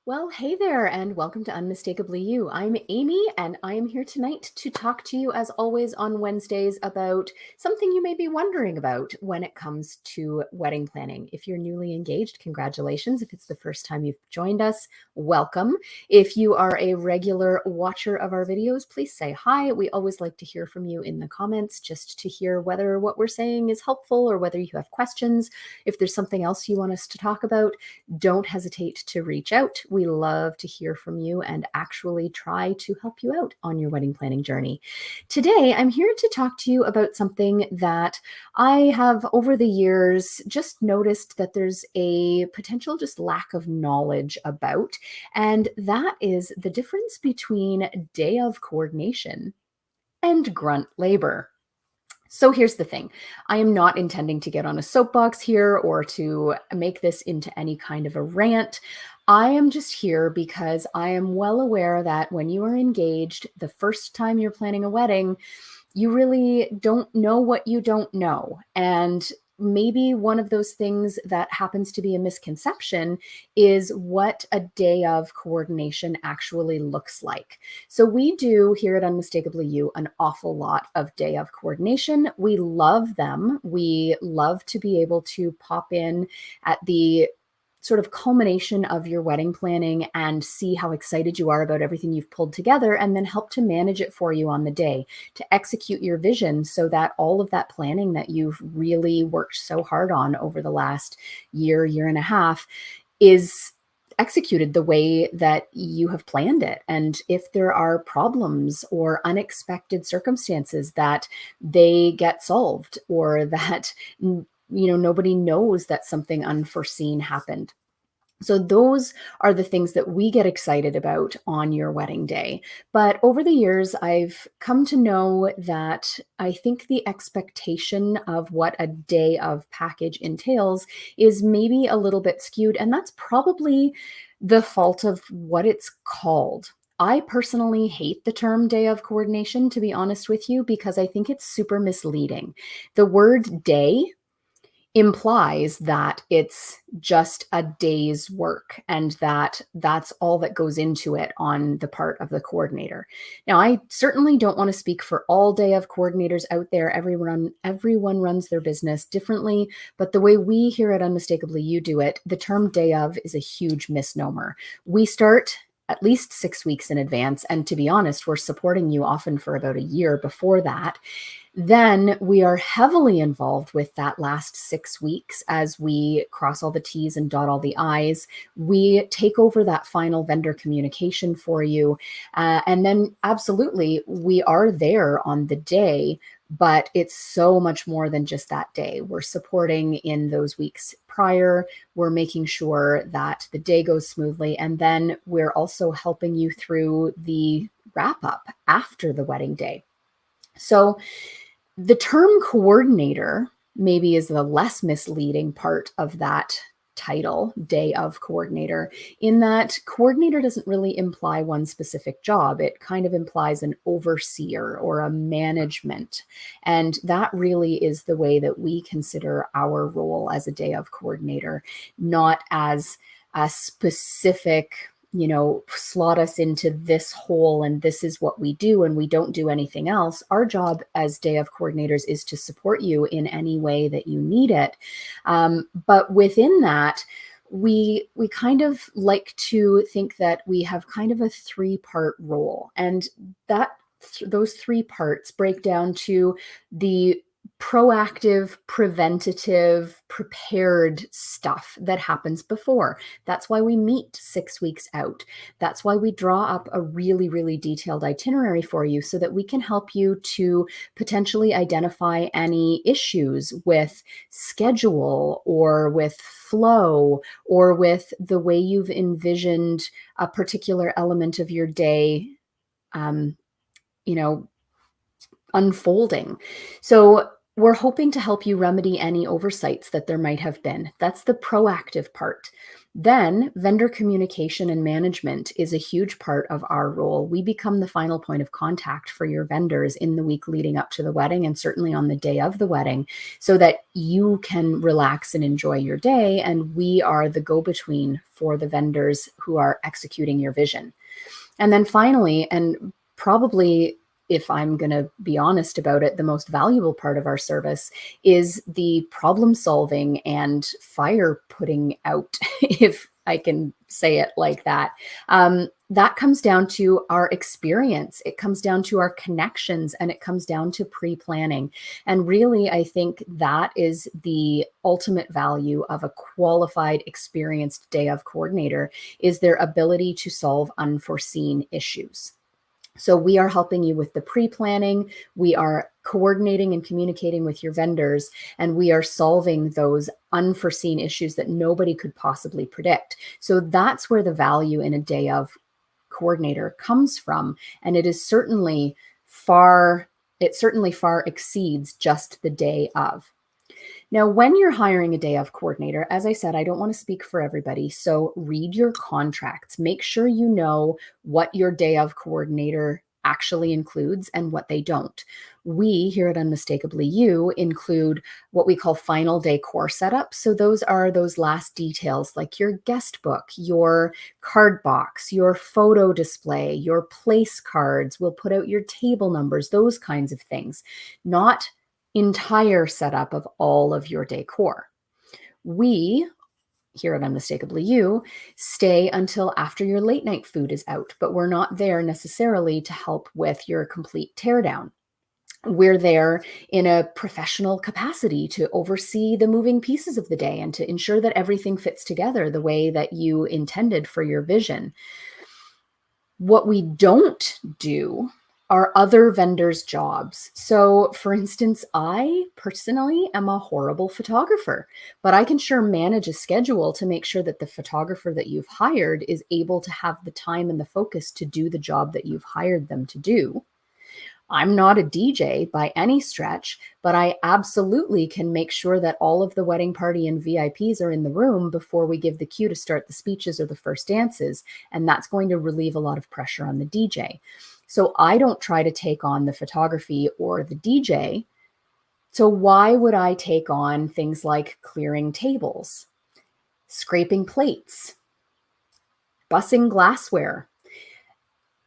Well, hey there, and welcome to Unmistakably You. I'm Amy, and I am here tonight to talk to you, as always, on Wednesdays about something you may be wondering about when it comes to wedding planning. If you're newly engaged, congratulations. If it's the first time you've joined us, welcome. If you are a regular watcher of our videos, please say hi. We always like to hear from you in the comments just to hear whether what we're saying is helpful or whether you have questions. If there's something else you want us to talk about, don't hesitate to reach out. We love to hear from you and actually try to help you out on your wedding planning journey. Today, I'm here to talk to you about something that I have over the years just noticed that there's a potential just lack of knowledge about, and that is the difference between day of coordination and grunt labor. So here's the thing. I am not intending to get on a soapbox here or to make this into any kind of a rant. I am just here because I am well aware that when you are engaged, the first time you're planning a wedding, you really don't know what you don't know. And maybe one of those things that happens to be a misconception is what a day of coordination actually looks like. So we do here at Unmistakably You an awful lot of day of coordination. We love them. We love to be able to pop in at the sort of culmination of your wedding planning and see how excited you are about everything you've pulled together, and then help to manage it for you on the day to execute your vision so that all of that planning that you've really worked so hard on over the last year and a half is executed the way that you have planned it. And if there are problems or unexpected circumstances, that they get solved, or that nobody knows that something unforeseen happened. So those are the things that we get excited about on your wedding day. But over the years, I've come to know that I think the expectation of what a day of package entails is maybe a little bit skewed, and that's probably the fault of what it's called. I personally hate the term day of coordination, to be honest with you, because I think it's super misleading. The word day implies that it's just a day's work and that that's all that goes into it on the part of the coordinator. Now, I certainly don't want to speak for all day of coordinators out there. Everyone runs their business differently, but the way we here at Unmistakably You do it, the term day of is a huge misnomer. We start at least 6 weeks in advance, and to be honest, we're supporting you often for about a year before that. Then we are heavily involved with that last 6 weeks as we cross all the T's and dot all the I's. We take over that final vendor communication for you. And then absolutely, we are there on the day, but it's so much more than just that day. We're supporting in those weeks prior. We're making sure that the day goes smoothly. And then we're also helping you through the wrap up after the wedding day. So the term coordinator maybe is the less misleading part of that title, day of coordinator, in that coordinator doesn't really imply one specific job. It kind of implies an overseer or a management. And that really is the way that we consider our role as a day of coordinator, not as a specific slot us into this hole and this is what we do and we don't do anything else. Our job as day of coordinators is to support you in any way that you need it. But within that, we kind of like to think that we have kind of a 3-part role, and that those 3 parts break down to the proactive, preventative, prepared stuff that happens before. That's why we meet 6 weeks out. That's why we draw up a really, really detailed itinerary for you so that we can help you to potentially identify any issues with schedule or with flow or with the way you've envisioned a particular element of your day, unfolding. So we're hoping to help you remedy any oversights that there might have been. That's the proactive part. Then vendor communication and management is a huge part of our role. We become the final point of contact for your vendors in the week leading up to the wedding, and certainly on the day of the wedding, so that you can relax and enjoy your day. And we are the go-between for the vendors who are executing your vision. And then finally, and probably, if I'm going to be honest about it, the most valuable part of our service is the problem solving and fire putting out, if I can say it like that. That comes down to our experience. It comes down to our connections, and it comes down to pre-planning. And really, I think that is the ultimate value of a qualified, experienced day of coordinator, is their ability to solve unforeseen issues. So we are helping you with the pre-planning, we are coordinating and communicating with your vendors, and we are solving those unforeseen issues that nobody could possibly predict. So that's where the value in a day of coordinator comes from. And it certainly far exceeds just the day of. Now, when you're hiring a day of coordinator, as I said, I don't want to speak for everybody. So read your contracts. Make sure you know what your day of coordinator actually includes and what they don't. We here at Unmistakably You include what we call final day core setup. So those are those last details, like your guest book, your card box, your photo display, your place cards. We'll put out your table numbers, those kinds of things. Not entire setup of all of your decor. We here at Unmistakably You stay until after your late night food is out, but we're not there necessarily to help with your complete teardown. We're there in a professional capacity to oversee the moving pieces of the day and to ensure that everything fits together the way that you intended for your vision. What we don't do are other vendors' jobs. So, for instance, I personally am a horrible photographer, but I can sure manage a schedule to make sure that the photographer that you've hired is able to have the time and the focus to do the job that you've hired them to do. I'm not a DJ by any stretch, but I absolutely can make sure that all of the wedding party and VIPs are in the room before we give the cue to start the speeches or the first dances. And that's going to relieve a lot of pressure on the DJ. So I don't try to take on the photography or the DJ. So why would I take on things like clearing tables, scraping plates, bussing glassware,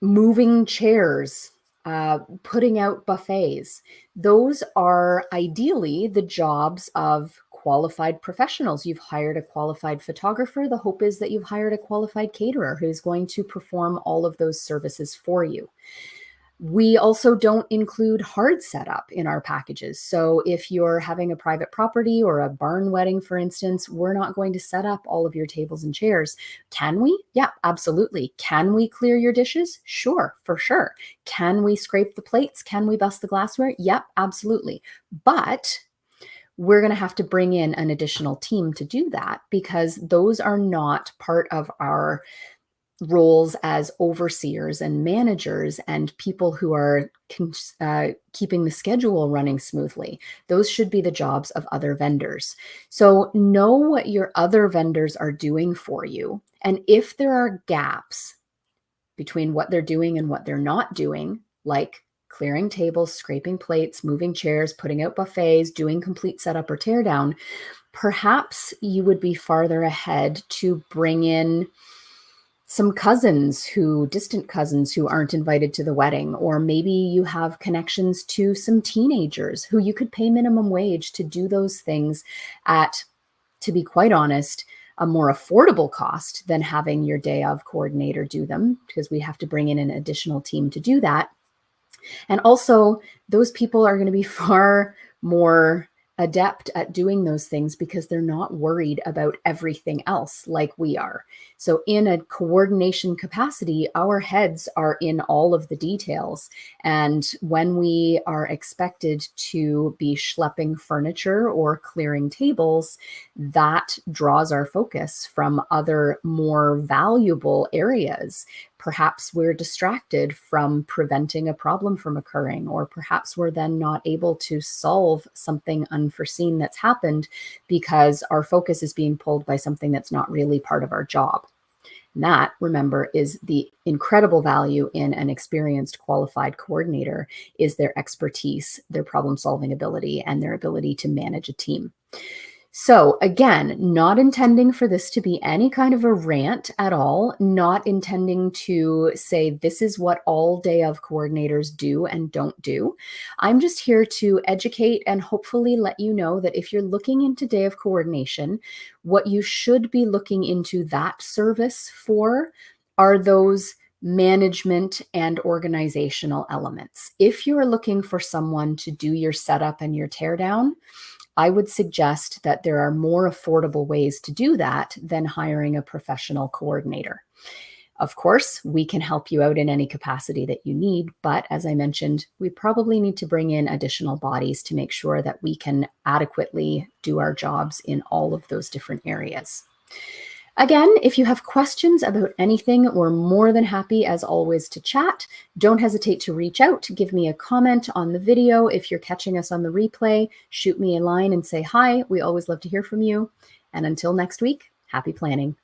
moving chairs, putting out buffets? Those are ideally the jobs of qualified professionals. You've hired a qualified photographer. The hope is that you've hired a qualified caterer who's going to perform all of those services for you. We also don't include hard setup in our packages. So if you're having a private property or a barn wedding, for instance, we're not going to set up all of your tables and chairs. Can we? Yeah, absolutely. Can we clear your dishes? Sure, for sure. Can we scrape the plates? Can we bust the glassware? Yep, absolutely. But we're going to have to bring in an additional team to do that, because those are not part of our roles as overseers and managers and people who are keeping the schedule running smoothly. Those should be the jobs of other vendors. So know what your other vendors are doing for you. And if there are gaps between what they're doing and what they're not doing, like clearing tables, scraping plates, moving chairs, putting out buffets, doing complete setup or teardown, perhaps you would be farther ahead to bring in some distant cousins who aren't invited to the wedding, or maybe you have connections to some teenagers who you could pay minimum wage to do those things at, to be quite honest, a more affordable cost than having your day of coordinator do them, because we have to bring in an additional team to do that. And also, those people are going to be far more adept at doing those things because they're not worried about everything else like we are. So in a coordination capacity, our heads are in all of the details. And when we are expected to be schlepping furniture or clearing tables, that draws our focus from other more valuable areas. Perhaps we're distracted from preventing a problem from occurring, or perhaps we're then not able to solve something unforeseen that's happened because our focus is being pulled by something that's not really part of our job. And that, remember, is the incredible value in an experienced, qualified coordinator is their expertise, their problem-solving ability, and their ability to manage a team. So again, not intending for this to be any kind of a rant at all, not intending to say this is what all day of coordinators do and don't do. I'm just here to educate and hopefully let you know that if you're looking into day of coordination, what you should be looking into that service for are those management and organizational elements. If you're looking for someone to do your setup and your teardown, I would suggest that there are more affordable ways to do that than hiring a professional coordinator. Of course, we can help you out in any capacity that you need, but as I mentioned, we probably need to bring in additional bodies to make sure that we can adequately do our jobs in all of those different areas. Again, if you have questions about anything, we're more than happy, as always, to chat. Don't hesitate to reach out, give me a comment on the video. If you're catching us on the replay, shoot me a line and say hi. We always love to hear from you. And until next week, happy planning.